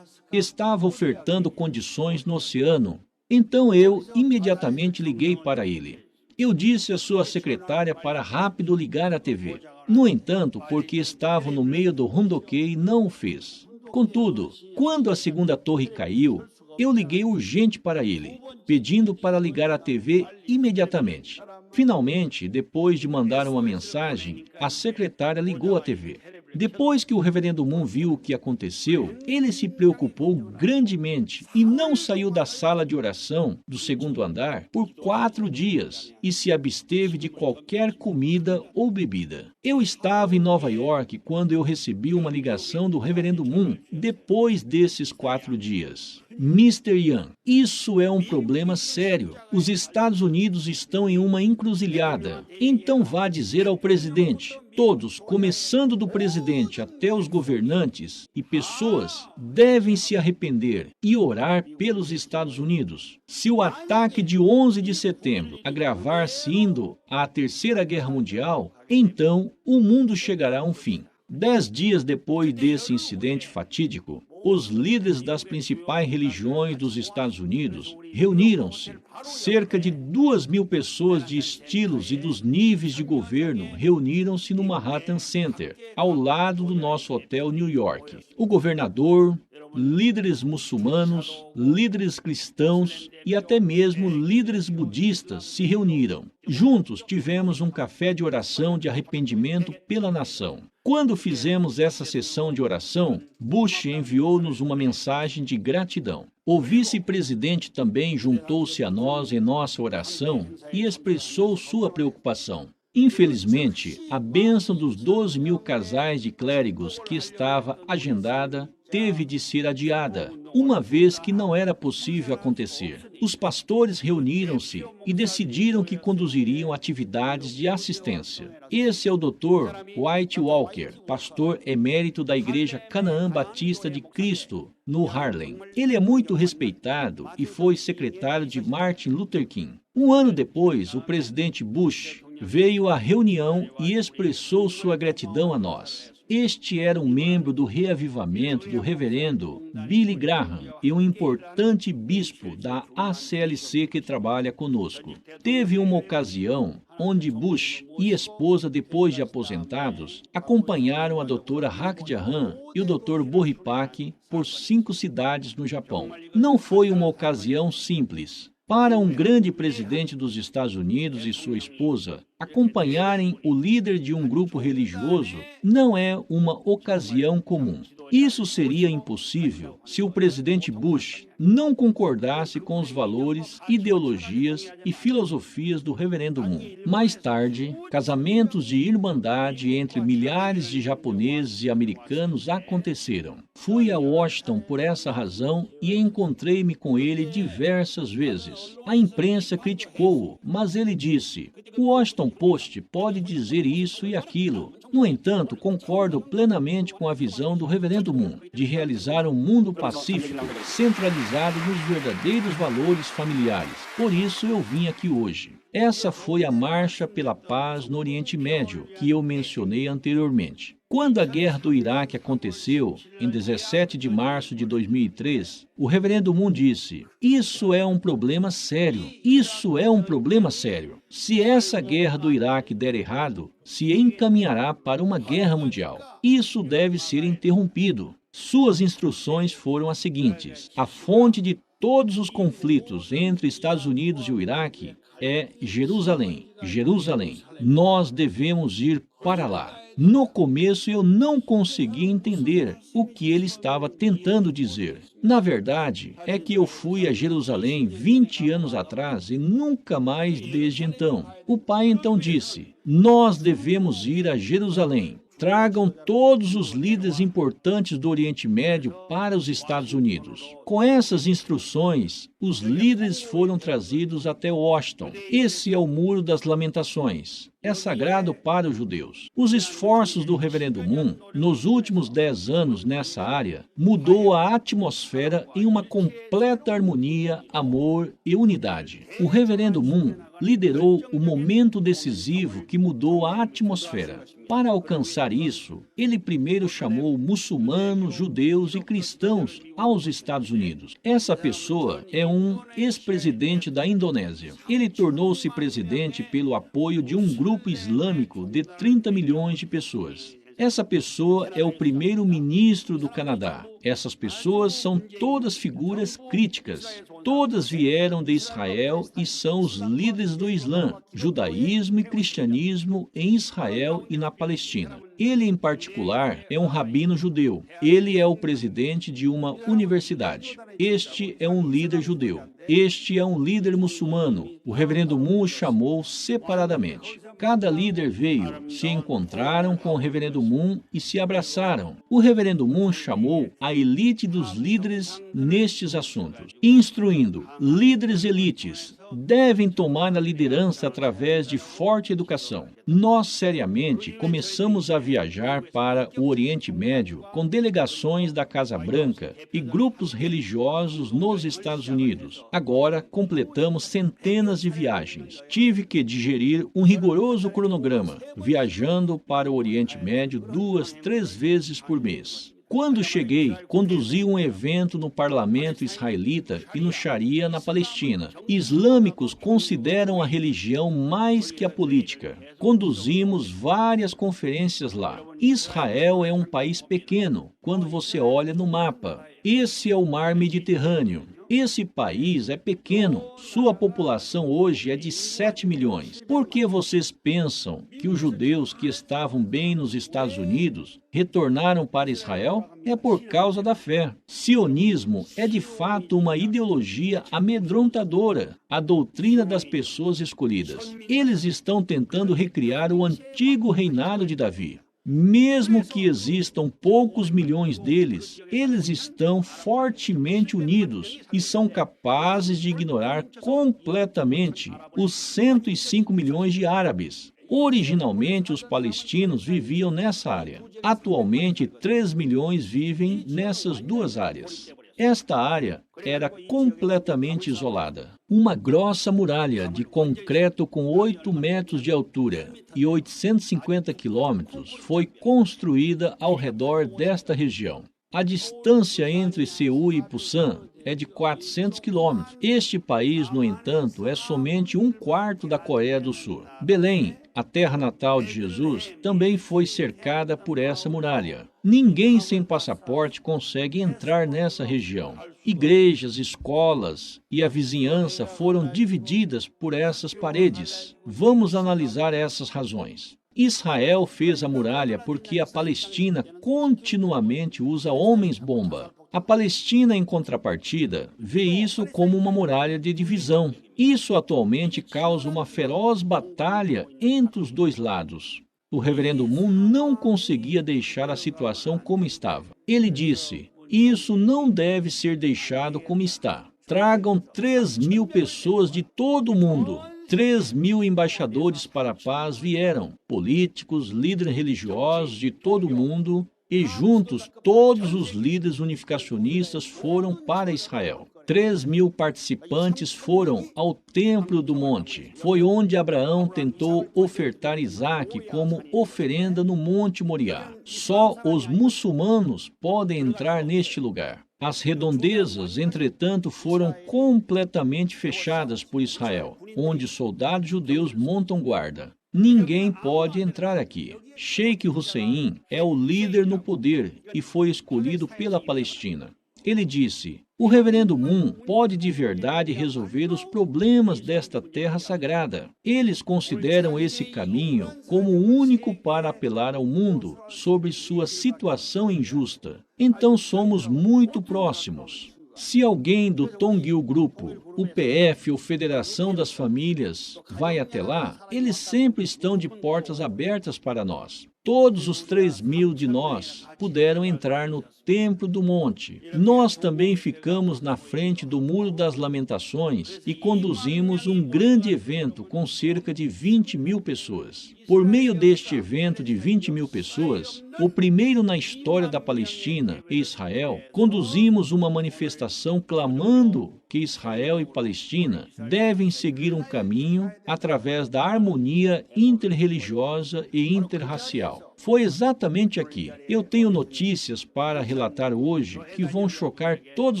Estava ofertando condições no oceano. Então eu imediatamente liguei para ele. Eu disse à sua secretária para rápido ligar a TV. No entanto, porque estava no meio do rondoquei, não o fez. Contudo, quando a segunda torre caiu, eu liguei urgente para ele, pedindo para ligar a TV imediatamente. Finalmente, depois de mandar uma mensagem, a secretária ligou a TV. Depois que o reverendo Moon viu o que aconteceu, ele se preocupou grandemente e não saiu da sala de oração do segundo andar por 4 dias e se absteve de qualquer comida ou bebida. Eu estava em Nova York quando eu recebi uma ligação do reverendo Moon depois desses 4 dias. Mr. Young, isso é um problema sério. Os Estados Unidos estão em uma encruzilhada. Então vá dizer ao presidente. Todos, começando do presidente até os governantes e pessoas, devem se arrepender e orar pelos Estados Unidos. Se o ataque de 11 de setembro agravar-se indo à Terceira Guerra Mundial, então o mundo chegará a um fim. 10 dias depois desse incidente fatídico, os líderes das principais religiões dos Estados Unidos reuniram-se. Cerca de 2.000 pessoas de estilos e dos níveis de governo reuniram-se no Manhattan Center, ao lado do nosso hotel New York. O governador, líderes muçulmanos, líderes cristãos e até mesmo líderes budistas se reuniram. Juntos tivemos um café de oração de arrependimento pela nação. Quando fizemos essa sessão de oração, Bush enviou-nos uma mensagem de gratidão. O vice-presidente também juntou-se a nós em nossa oração e expressou sua preocupação. Infelizmente, a bênção dos 12.000 casais de clérigos que estava agendada teve de ser adiada, uma vez que não era possível acontecer. Os pastores reuniram-se e decidiram que conduziriam atividades de assistência. Esse é o Dr. White Walker, pastor emérito da Igreja Canaã Batista de Cristo, no Harlem. Ele é muito respeitado e foi secretário de Martin Luther King. Um ano depois, o presidente Bush veio à reunião e expressou sua gratidão a nós. Este era um membro do reavivamento do reverendo Billy Graham e um importante bispo da ACLC que trabalha conosco. Teve uma ocasião onde Bush e esposa, depois de aposentados, acompanharam a doutora Hak Jahan e o Dr. Boripak por 5 cidades no Japão. Não foi uma ocasião simples. Para um grande presidente dos Estados Unidos e sua esposa acompanharem o líder de um grupo religioso não é uma ocasião comum. Isso seria impossível se o presidente Bush não concordasse com os valores, ideologias e filosofias do reverendo Moon. Mais tarde, casamentos de irmandade entre milhares de japoneses e americanos aconteceram. Fui a Washington por essa razão e encontrei-me com ele diversas vezes. A imprensa criticou-o, mas ele disse: "O Washington Post pode dizer isso e aquilo. No entanto, concordo plenamente com a visão do reverendo Moon de realizar um mundo pacífico, centralizado enraizado nos verdadeiros valores familiares. Por isso eu vim aqui hoje. Essa foi a Marcha pela Paz no Oriente Médio, que eu mencionei anteriormente. Quando a guerra do Iraque aconteceu, em 17 de março de 2003, o reverendo Moon disse: isso é um problema sério, isso é um problema sério. Se essa guerra do Iraque der errado, se encaminhará para uma guerra mundial. Isso deve ser interrompido. Suas instruções foram as seguintes: a fonte de todos os conflitos entre Estados Unidos e o Iraque é Jerusalém. Jerusalém. Nós devemos ir para lá. No começo eu não conseguia entender o que ele estava tentando dizer. Na verdade, é que eu fui a Jerusalém 20 anos atrás e nunca mais desde então. O pai então disse: nós devemos ir a Jerusalém. Tragam todos os líderes importantes do Oriente Médio para os Estados Unidos. Com essas instruções, os líderes foram trazidos até Washington. Esse é o Muro das Lamentações. É sagrado para os judeus. Os esforços do reverendo Moon, nos últimos 10 anos nessa área, mudou a atmosfera em uma completa harmonia, amor e unidade. O reverendo Moon liderou o momento decisivo que mudou a atmosfera. Para alcançar isso, ele primeiro chamou muçulmanos, judeus e cristãos aos Estados Unidos. Essa pessoa é um ex-presidente da Indonésia. Ele tornou-se presidente pelo apoio de um grupo islâmico de 30 milhões de pessoas. Essa pessoa é o primeiro-ministro do Canadá. Essas pessoas são todas figuras críticas. Todas vieram de Israel e são os líderes do Islã, judaísmo e cristianismo em Israel e na Palestina. Ele, em particular, é um rabino judeu. Ele é o presidente de uma universidade. Este é um líder judeu. Este é um líder muçulmano. O reverendo Moon o chamou separadamente. Cada líder veio, se encontraram com o reverendo Moon e se abraçaram. O reverendo Moon chamou a elite dos líderes nestes assuntos, instruindo líderes elites. Devem tomar a liderança através de forte educação. Nós, seriamente, começamos a viajar para o Oriente Médio com delegações da Casa Branca e grupos religiosos nos Estados Unidos. Agora, completamos centenas de viagens. Tive que digerir um rigoroso cronograma, viajando para o Oriente Médio 2, 3 vezes por mês. Quando cheguei, conduzi um evento no parlamento israelita e no Sharia na Palestina. Islâmicos consideram a religião mais que a política. Conduzimos várias conferências lá. Israel é um país pequeno, quando você olha no mapa. Esse é o mar Mediterrâneo. Esse país é pequeno, sua população hoje é de 7 milhões. Por que vocês pensam que os judeus que estavam bem nos Estados Unidos retornaram para Israel? É por causa da fé. Sionismo é de fato uma ideologia amedrontadora, a doutrina das pessoas escolhidas. Eles estão tentando recriar o antigo reinado de Davi. Mesmo que existam poucos milhões deles, eles estão fortemente unidos e são capazes de ignorar completamente os 105 milhões de árabes. Originalmente, os palestinos viviam nessa área. Atualmente, 3 milhões vivem nessas duas áreas. Esta área era completamente isolada. Uma grossa muralha de concreto com 8 metros de altura e 850 quilômetros foi construída ao redor desta região. A distância entre Seul e Pusan é de 400 quilômetros. Este país, no entanto, é somente 1/4 da Coreia do Sul. Belém, a terra natal de Jesus, também foi cercada por essa muralha. Ninguém sem passaporte consegue entrar nessa região. Igrejas, escolas e a vizinhança foram divididas por essas paredes. Vamos analisar essas razões. Israel fez a muralha porque a Palestina continuamente usa homens-bomba. A Palestina, em contrapartida, vê isso como uma muralha de divisão. Isso atualmente causa uma feroz batalha entre os dois lados. O reverendo Moon não conseguia deixar a situação como estava. Ele disse: isso não deve ser deixado como está. Tragam 3.000 pessoas de todo o mundo. 3.000 embaixadores para a paz vieram, políticos, líderes religiosos de todo o mundo, e juntos todos os líderes unificacionistas foram para Israel. 3.000 participantes foram ao templo do monte. Foi onde Abraão tentou ofertar Isaque como oferenda no Monte Moriá. Só os muçulmanos podem entrar neste lugar. As redondezas, entretanto, foram completamente fechadas por Israel, onde soldados judeus montam guarda. Ninguém pode entrar aqui. Sheikh Hussein é o líder no poder e foi escolhido pela Palestina. Ele disse: o reverendo Moon pode de verdade resolver os problemas desta terra sagrada. Eles consideram esse caminho como o único para apelar ao mundo sobre sua situação injusta. Então somos muito próximos. Se alguém do Tongil Grupo, o PF ou Federação das Famílias vai até lá, eles sempre estão de portas abertas para nós. Todos os 3.000 de nós puderam entrar no Templo do Monte. Nós também ficamos na frente do Muro das Lamentações e conduzimos um grande evento com cerca de 20.000 pessoas. Por meio deste evento de 20.000 pessoas, o primeiro na história da Palestina e Israel, conduzimos uma manifestação clamando que Israel e Palestina devem seguir um caminho através da harmonia interreligiosa e interracial. Foi exatamente aqui. Eu tenho notícias para relatar hoje que vão chocar todos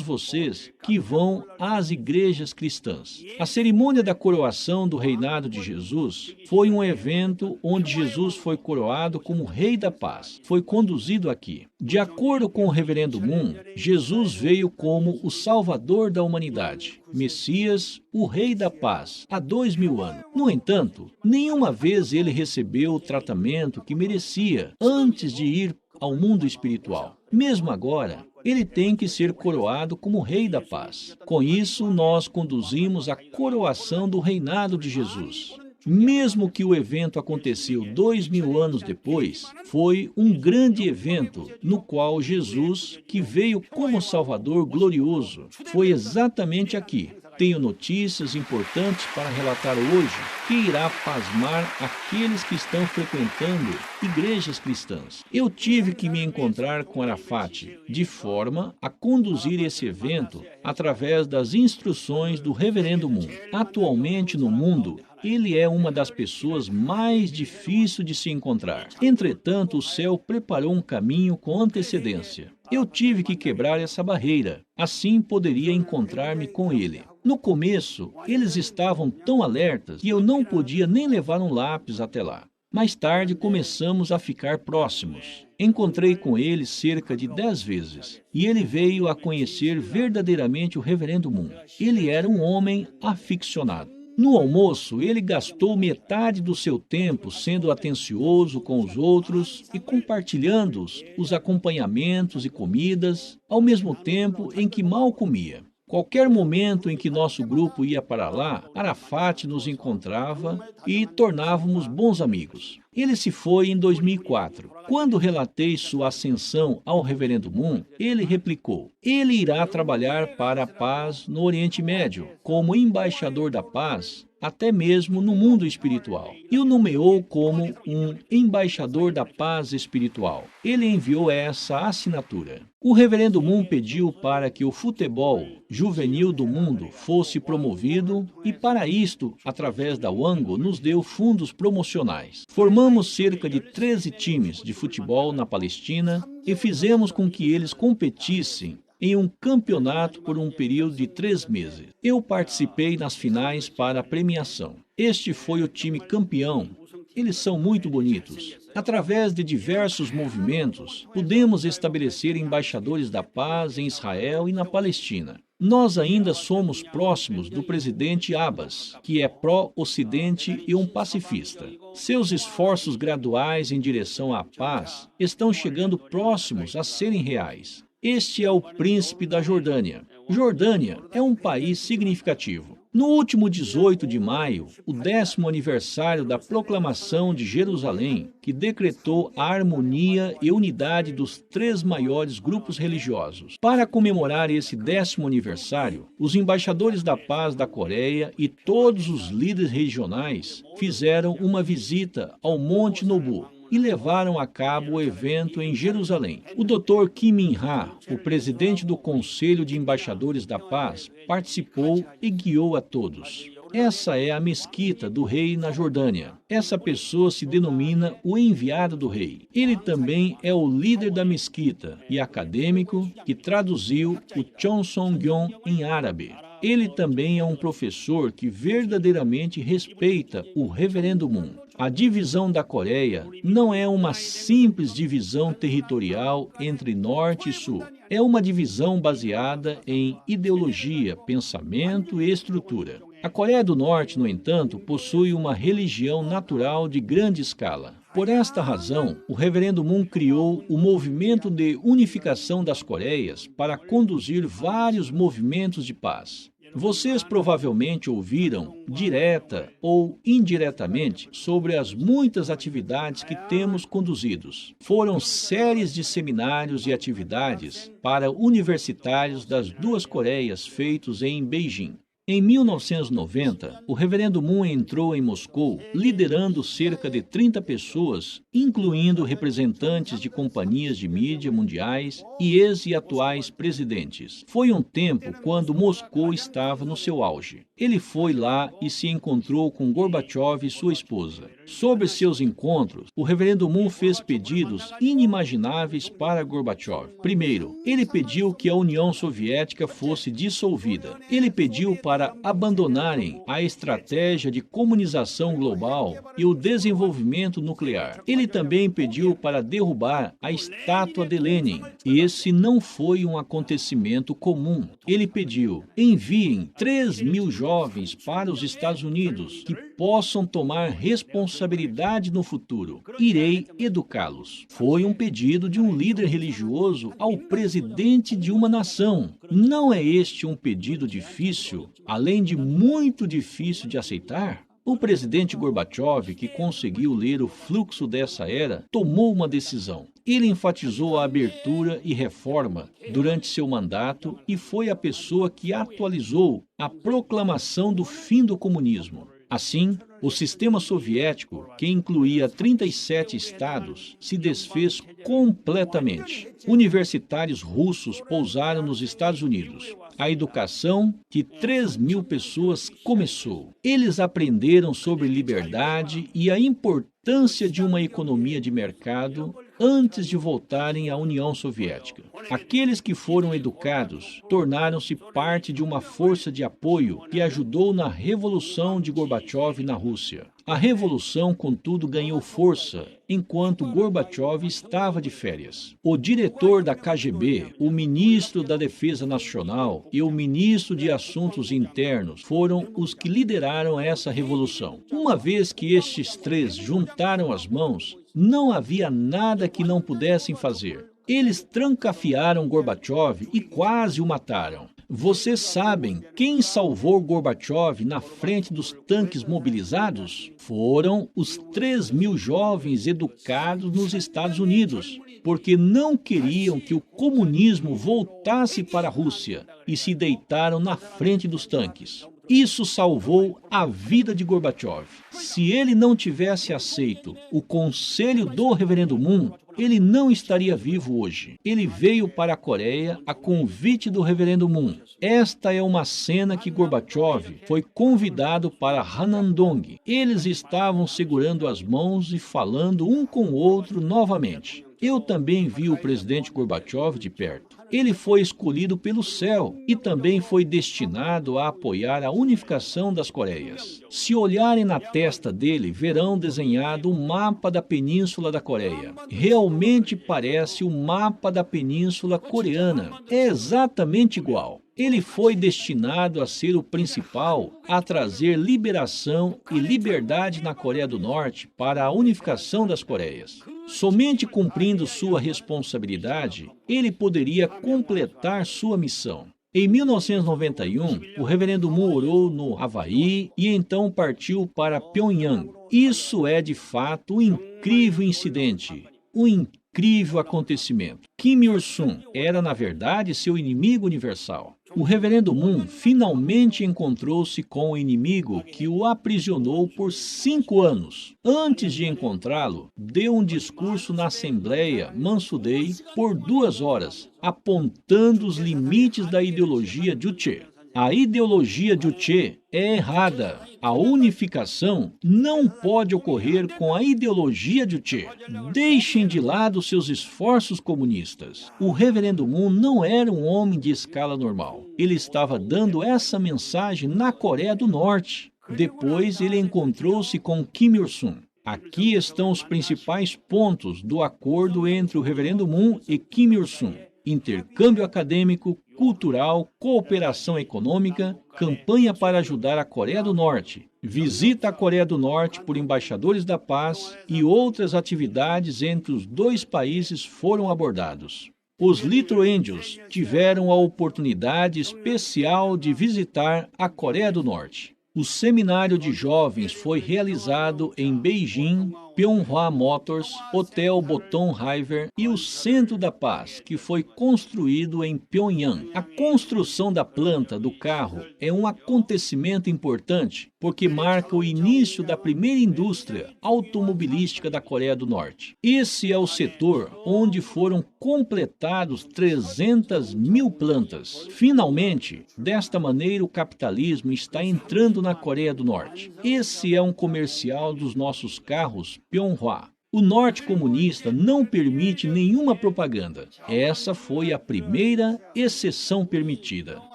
vocês que vão às igrejas cristãs. A cerimônia da coroação do reinado de Jesus foi um evento onde Jesus foi coroado como Rei da Paz. Foi conduzido aqui. De acordo com o reverendo Moon, Jesus veio como o Salvador da humanidade, Messias, o Rei da Paz, há 2.000 anos. No entanto, nenhuma vez ele recebeu o tratamento que merecia antes de ir ao mundo espiritual. Mesmo agora, ele tem que ser coroado como Rei da Paz. Com isso, nós conduzimos a coroação do reinado de Jesus. Mesmo que o evento aconteceu 2.000 anos depois, foi um grande evento no qual Jesus, que veio como Salvador glorioso, foi exatamente aqui. Tenho notícias importantes para relatar hoje que irá pasmar aqueles que estão frequentando igrejas cristãs. Eu tive que me encontrar com Arafat, de forma a conduzir esse evento através das instruções do reverendo Moon. Atualmente no mundo, ele é uma das pessoas mais difíceis de se encontrar. Entretanto, o céu preparou um caminho com antecedência. Eu tive que quebrar essa barreira, assim poderia encontrar-me com ele. No começo, eles estavam tão alertas que eu não podia nem levar um lápis até lá. Mais tarde, começamos a ficar próximos. Encontrei com ele cerca de 10 vezes, e ele veio a conhecer verdadeiramente o reverendo Moon. Ele era um homem aficionado. No almoço, ele gastou metade do seu tempo sendo atencioso com os outros e compartilhando os acompanhamentos e comidas, ao mesmo tempo em que mal comia. Qualquer momento em que nosso grupo ia para lá, Arafat nos encontrava e tornávamos bons amigos. Ele se foi em 2004. Quando relatei sua ascensão ao reverendo Moon, ele replicou: ele irá trabalhar para a paz no Oriente Médio, como embaixador da paz, até mesmo no mundo espiritual. E o nomeou como um embaixador da paz espiritual. Ele enviou essa assinatura. O reverendo Moon pediu para que o futebol juvenil do mundo fosse promovido e para isto, através da Wango, nos deu fundos promocionais. Formamos cerca de 13 times de futebol na Palestina e fizemos com que eles competissem em um campeonato por um período de 3 meses. Eu participei nas finais para a premiação. Este foi o time campeão. Eles são muito bonitos. Através de diversos movimentos, pudemos estabelecer embaixadores da paz em Israel e na Palestina. Nós ainda somos próximos do presidente Abbas, que é pró-Ocidente e um pacifista. Seus esforços graduais em direção à paz estão chegando próximos a serem reais. Este é o príncipe da Jordânia. Jordânia é um país significativo. No último 18 de maio, o 10º aniversário da proclamação de Jerusalém, que decretou a harmonia e unidade dos 3 maiores grupos religiosos. Para comemorar esse 10º aniversário, os embaixadores da paz da Coreia e todos os líderes regionais fizeram uma visita ao Monte Nobu. e levaram a cabo o evento em Jerusalém. O Dr. Kim Min-ha, o presidente do Conselho de Embaixadores da Paz, participou e guiou a todos. Essa é a mesquita do rei na Jordânia. Essa pessoa se denomina o enviado do rei. Ele também é o líder da mesquita e acadêmico que traduziu o Cheonsongyeon em árabe. Ele também é um professor que verdadeiramente respeita o Reverendo Moon. A divisão da Coreia não é uma simples divisão territorial entre norte e sul. É uma divisão baseada em ideologia, pensamento e estrutura. A Coreia do Norte, no entanto, possui uma religião natural de grande escala. Por esta razão, o Reverendo Moon criou o movimento de unificação das Coreias para conduzir vários movimentos de paz. Vocês provavelmente ouviram, direta ou indiretamente, sobre as muitas atividades que temos conduzidos. Foram séries de seminários e atividades para universitários das duas Coreias feitos em Beijing. Em 1990, o Reverendo Moon entrou em Moscou liderando cerca de 30 pessoas, incluindo representantes de companhias de mídia mundiais e ex e atuais presidentes. Foi um tempo quando Moscou estava no seu auge. Ele foi lá e se encontrou com Gorbachev e sua esposa. Sobre seus encontros, o Reverendo Moon fez pedidos inimagináveis para Gorbachev. Primeiro, ele pediu que a União Soviética fosse dissolvida. Ele pediu para abandonarem a estratégia de comunização global e o desenvolvimento nuclear. Ele também pediu para derrubar a estátua de Lenin. E esse não foi um acontecimento comum. Ele pediu: enviem 3.000 jovens para os Estados Unidos que possam tomar responsabilidade no futuro. Irei educá-los. Foi um pedido de um líder religioso ao presidente de uma nação. Não é este um pedido difícil, além de muito difícil de aceitar? O presidente Gorbachev, que conseguiu ler o fluxo dessa era, tomou uma decisão. Ele enfatizou a abertura e reforma durante seu mandato e foi a pessoa que atualizou a proclamação do fim do comunismo. Assim, o sistema soviético, que incluía 37 estados, se desfez completamente. Universitários russos pousaram nos Estados Unidos. A educação de 3.000 pessoas começou. Eles aprenderam sobre liberdade e a importância de uma economia de mercado antes de voltarem à União Soviética. Aqueles que foram educados tornaram-se parte de uma força de apoio que ajudou na Revolução de Gorbachev na Rússia. A revolução, contudo, ganhou força enquanto Gorbachev estava de férias. O diretor da KGB, o ministro da Defesa Nacional e o ministro de Assuntos Internos foram os que lideraram essa revolução. Uma vez que estes três juntaram as mãos, não havia nada que não pudessem fazer. Eles trancafiaram Gorbachev e quase o mataram. Vocês sabem quem salvou Gorbachev na frente dos tanques mobilizados? Foram os 3.000 jovens educados nos Estados Unidos, porque não queriam que o comunismo voltasse para a Rússia e se deitaram na frente dos tanques. Isso salvou a vida de Gorbachev. Se ele não tivesse aceito o conselho do Reverendo Moon, ele não estaria vivo hoje. Ele veio para a Coreia a convite do Reverendo Moon. Esta é uma cena que Gorbachev foi convidado para Hanandong. Eles estavam segurando as mãos e falando um com o outro novamente. Eu também vi o presidente Gorbachev de perto. Ele foi escolhido pelo céu e também foi destinado a apoiar a unificação das Coreias. Se olharem na testa dele, verão desenhado um mapa da Península da Coreia. Realmente parece o mapa da Península Coreana. É exatamente igual. Ele foi destinado a ser o principal a trazer liberação e liberdade na Coreia do Norte para a unificação das Coreias. Somente cumprindo sua responsabilidade, ele poderia completar sua missão. Em 1991, o Reverendo Moon orou no Havaí e então partiu para Pyongyang. Isso é, de fato, um incrível incidente, um incrível acontecimento. Kim Il-sung era, na verdade, seu inimigo universal. O reverendo Moon finalmente encontrou-se com o inimigo que o aprisionou por 5 anos. Antes de encontrá-lo, deu um discurso na Assembleia Mansudei por 2 horas, apontando os limites da ideologia Juche. A ideologia Juche é errada. A unificação não pode ocorrer com a ideologia Juche. Deixem de lado seus esforços comunistas. O reverendo Moon não era um homem de escala normal. Ele estava dando essa mensagem na Coreia do Norte. Depois ele encontrou-se com Kim Il-sung. Aqui estão os principais pontos do acordo entre o reverendo Moon e Kim Il-sung: intercâmbio acadêmico, cultural, cooperação econômica, campanha para ajudar a Coreia do Norte, visita à Coreia do Norte por embaixadores da paz e outras atividades entre os dois países foram abordados. Os Little Angels tiveram a oportunidade especial de visitar a Coreia do Norte. O seminário de jovens foi realizado em Beijing, Pyeonghwa Motors, Hotel Boton River e o Centro da Paz, que foi construído em Pyongyang. A construção da planta do carro é um acontecimento importante porque marca o início da primeira indústria automobilística da Coreia do Norte. Esse é o setor onde foram completados 300 mil plantas. Finalmente, desta maneira, o capitalismo está entrando na Coreia do Norte. Esse é um comercial dos nossos carros Pyeonghwa. O norte comunista não permite nenhuma propaganda. Essa foi a primeira exceção permitida.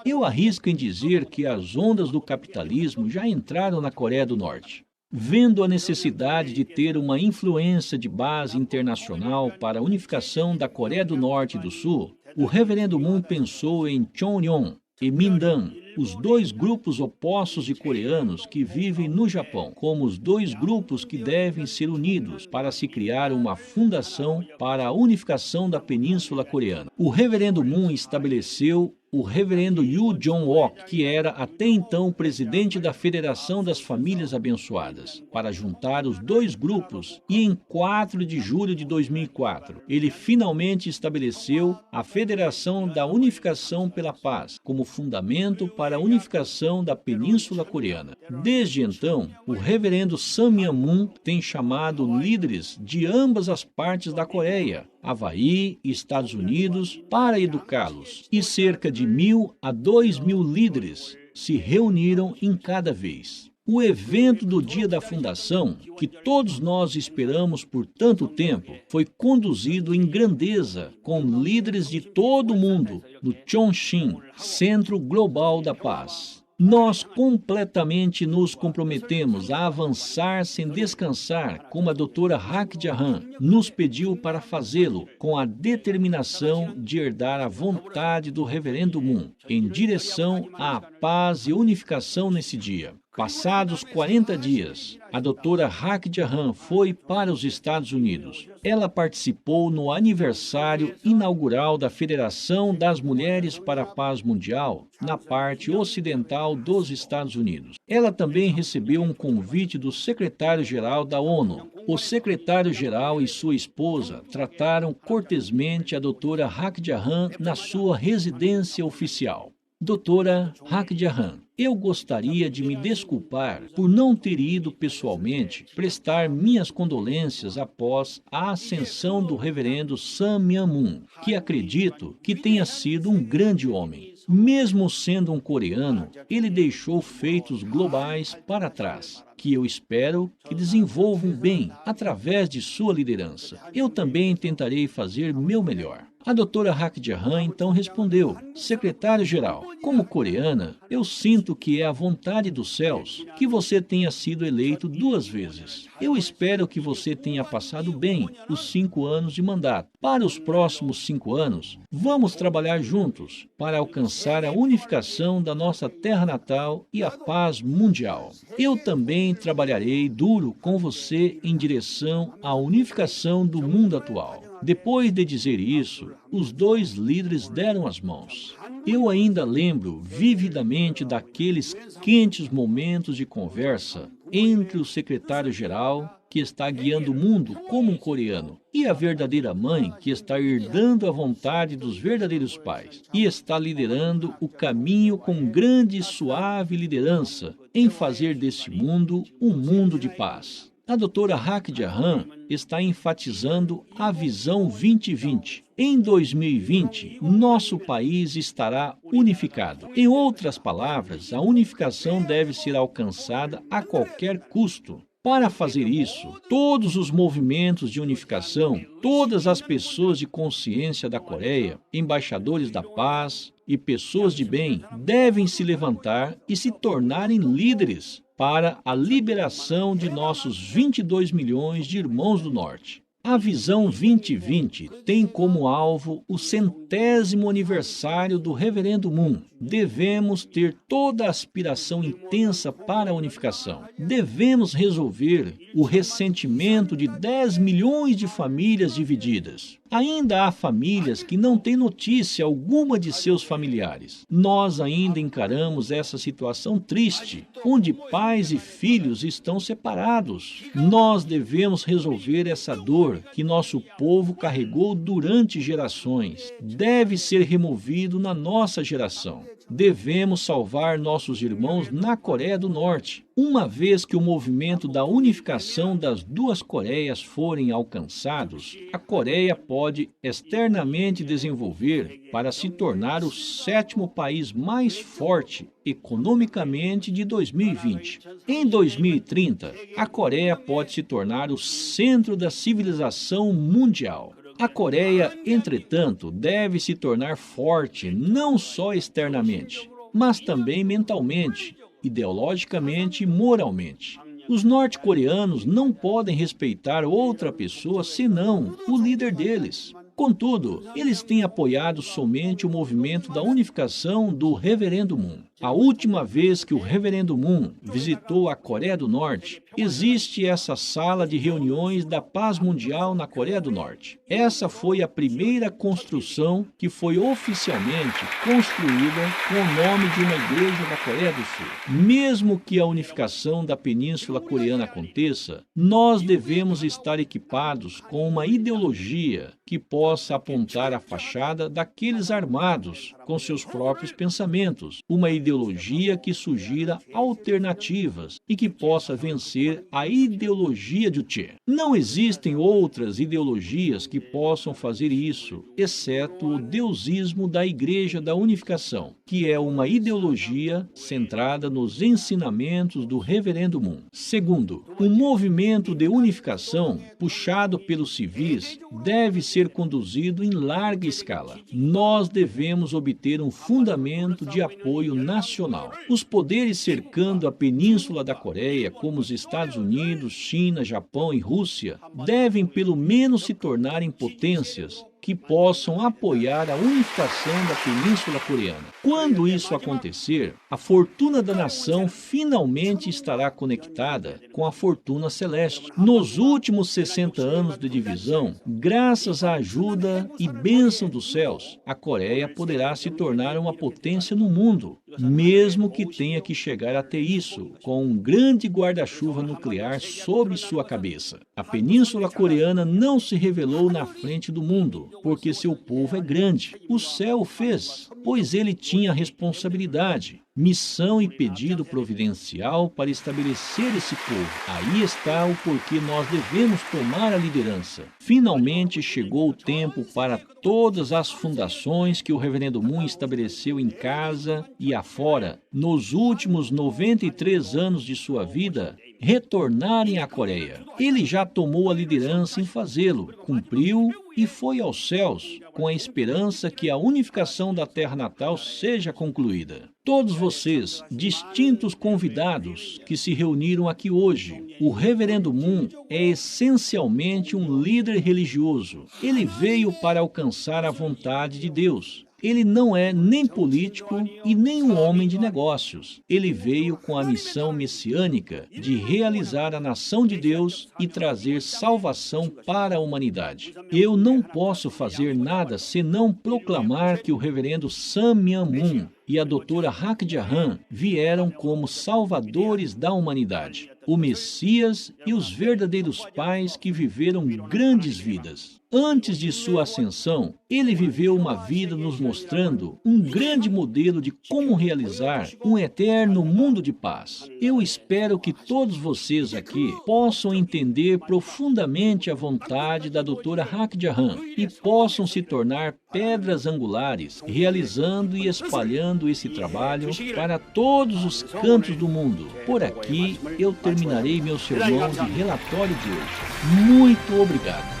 Eu arrisco em dizer que as ondas do capitalismo já entraram na Coreia do Norte. Vendo a necessidade de ter uma influência de base internacional para a unificação da Coreia do Norte e do Sul, o reverendo Moon pensou em Chonryong e Mindan, os dois grupos opostos de coreanos que vivem no Japão, como os dois grupos que devem ser unidos para se criar uma fundação para a unificação da Península Coreana. O reverendo Moon estabeleceu o reverendo Yu Jong-ok, que era até então presidente da Federação das Famílias Abençoadas, para juntar os dois grupos, e em 4 de julho de 2004, ele finalmente estabeleceu a Federação da Unificação pela Paz como fundamento para a unificação da Península Coreana. Desde então, o reverendo Sun Myung-moon tem chamado líderes de ambas as partes da Coreia, Havaí e Estados Unidos, para educá-los, e cerca de 1.000 a 2.000 líderes se reuniram em cada vez. O evento do dia da fundação, que todos nós esperamos por tanto tempo, foi conduzido em grandeza com líderes de todo o mundo no Chongqing, Centro Global da Paz. Nós completamente nos comprometemos a avançar sem descansar, como a doutora Hak Ja-han nos pediu para fazê-lo, com a determinação de herdar a vontade do reverendo Moon, em direção à paz e unificação nesse dia. Passados 40 dias, a doutora Hak Ja-han foi para os Estados Unidos. Ela participou no aniversário inaugural da Federação das Mulheres para a Paz Mundial, na parte ocidental dos Estados Unidos. Ela também recebeu um convite do secretário-geral da ONU. O secretário-geral e sua esposa trataram cortesmente a doutora Hak Ja-han na sua residência oficial. Doutora Hak Ja-han, eu gostaria de me desculpar por não ter ido pessoalmente prestar minhas condolências após a ascensão do reverendo Sun Myung-moon, que acredito que tenha sido um grande homem. Mesmo sendo um coreano, ele deixou feitos globais para trás, que eu espero que desenvolvam bem através de sua liderança. Eu também tentarei fazer meu melhor. A doutora Hak Ja-han então respondeu: secretário-geral, como coreana, eu sinto que é a vontade dos céus que você tenha sido eleito 2 vezes. Eu espero que você tenha passado bem os 5 anos de mandato. Para os próximos 5 anos, vamos trabalhar juntos para alcançar a unificação da nossa terra natal e a paz mundial. Eu também trabalharei duro com você em direção à unificação do mundo atual. Depois de dizer isso, os dois líderes deram as mãos. Eu ainda lembro vividamente daqueles quentes momentos de conversa entre o secretário-geral, que está guiando o mundo como um coreano, e a verdadeira mãe que está herdando a vontade dos verdadeiros pais e está liderando o caminho com grande e suave liderança em fazer desse mundo um mundo de paz. A doutora Hak Ja-han está enfatizando a visão 2020. Em 2020, nosso país estará unificado. Em outras palavras, a unificação deve ser alcançada a qualquer custo. Para fazer isso, todos os movimentos de unificação, todas as pessoas de consciência da Coreia, embaixadores da paz e pessoas de bem, devem se levantar e se tornarem líderes para a liberação de nossos 22 milhões de irmãos do Norte. A Visão 2020 tem como alvo o 100º aniversário do Reverendo Moon. Devemos ter toda a aspiração intensa para a unificação. Devemos resolver o ressentimento de 10 milhões de famílias divididas. Ainda há famílias que não têm notícia alguma de seus familiares. Nós ainda encaramos essa situação triste, onde pais e filhos estão separados. Nós devemos resolver essa dor que nosso povo carregou durante gerações. Deve ser removido na nossa geração. Devemos salvar nossos irmãos na Coreia do Norte. Uma vez que o movimento da unificação das duas Coreias forem alcançados, a Coreia pode externamente desenvolver para se tornar o 7º país mais forte economicamente de 2020. Em 2030, a Coreia pode se tornar o centro da civilização mundial. A Coreia, entretanto, deve se tornar forte não só externamente, mas também mentalmente, ideologicamente e moralmente. Os norte-coreanos não podem respeitar outra pessoa senão o líder deles. Contudo, eles têm apoiado somente o movimento da unificação do Reverendo Moon. A última vez que o Reverendo Moon visitou a Coreia do Norte, existe essa sala de reuniões da paz mundial na Coreia do Norte. Essa foi a primeira construção que foi oficialmente construída com o nome de uma igreja da Coreia do Sul. Mesmo que a unificação da Península Coreana aconteça, nós devemos estar equipados com uma ideologia que possa apontar a fachada daqueles armados com seus próprios pensamentos, uma ideologia que sugira alternativas e que possa vencer a ideologia de Juche. Não existem outras ideologias que possam fazer isso, exceto o deusismo da Igreja da Unificação, que é uma ideologia centrada nos ensinamentos do Reverendo Moon. Segundo, o movimento de unificação, puxado pelos civis, deve ser conduzido em larga escala. Nós devemos obter um fundamento de apoio nacional. Os poderes cercando a Península da Coreia, como os Estados Unidos, China, Japão e Rússia, devem pelo menos se tornarem potências que possam apoiar a unificação da Península Coreana. Quando isso acontecer, a fortuna da nação finalmente estará conectada com a fortuna celeste. Nos últimos 60 anos de divisão, graças à ajuda e bênção dos céus, a Coreia poderá se tornar uma potência no mundo, mesmo que tenha que chegar até isso, com um grande guarda-chuva nuclear sobre sua cabeça. A Península Coreana não se revelou na frente do mundo, porque seu povo é grande. O céu o fez, pois ele tinha responsabilidade, missão e pedido providencial para estabelecer esse povo. Aí está o porquê nós devemos tomar a liderança. Finalmente chegou o tempo para todas as fundações que o Reverendo Moon estabeleceu em casa e afora, nos últimos 93 anos de sua vida, retornarem à Coreia. Ele já tomou a liderança em fazê-lo, cumpriu e foi aos céus, com a esperança que a unificação da terra natal seja concluída. Todos vocês, distintos convidados que se reuniram aqui hoje, o Reverendo Moon é essencialmente um líder religioso. Ele veio para alcançar a vontade de Deus. Ele não é nem político e nem um homem de negócios. Ele veio com a missão messiânica de realizar a nação de Deus e trazer salvação para a humanidade. Eu não posso fazer nada senão proclamar que o Reverendo Sun Myung Moon e a doutora Hakdiahan vieram como salvadores da humanidade, o Messias e os verdadeiros pais que viveram grandes vidas. Antes de sua ascensão, ele viveu uma vida nos mostrando um grande modelo de como realizar um eterno mundo de paz. Eu espero que todos vocês aqui possam entender profundamente a vontade da doutora Hakdiahan e possam se tornar pedras angulares, realizando e espalhando esse trabalho para todos os cantos do mundo. Por aqui, eu terminarei meu sermão de relatório de hoje. Muito obrigado.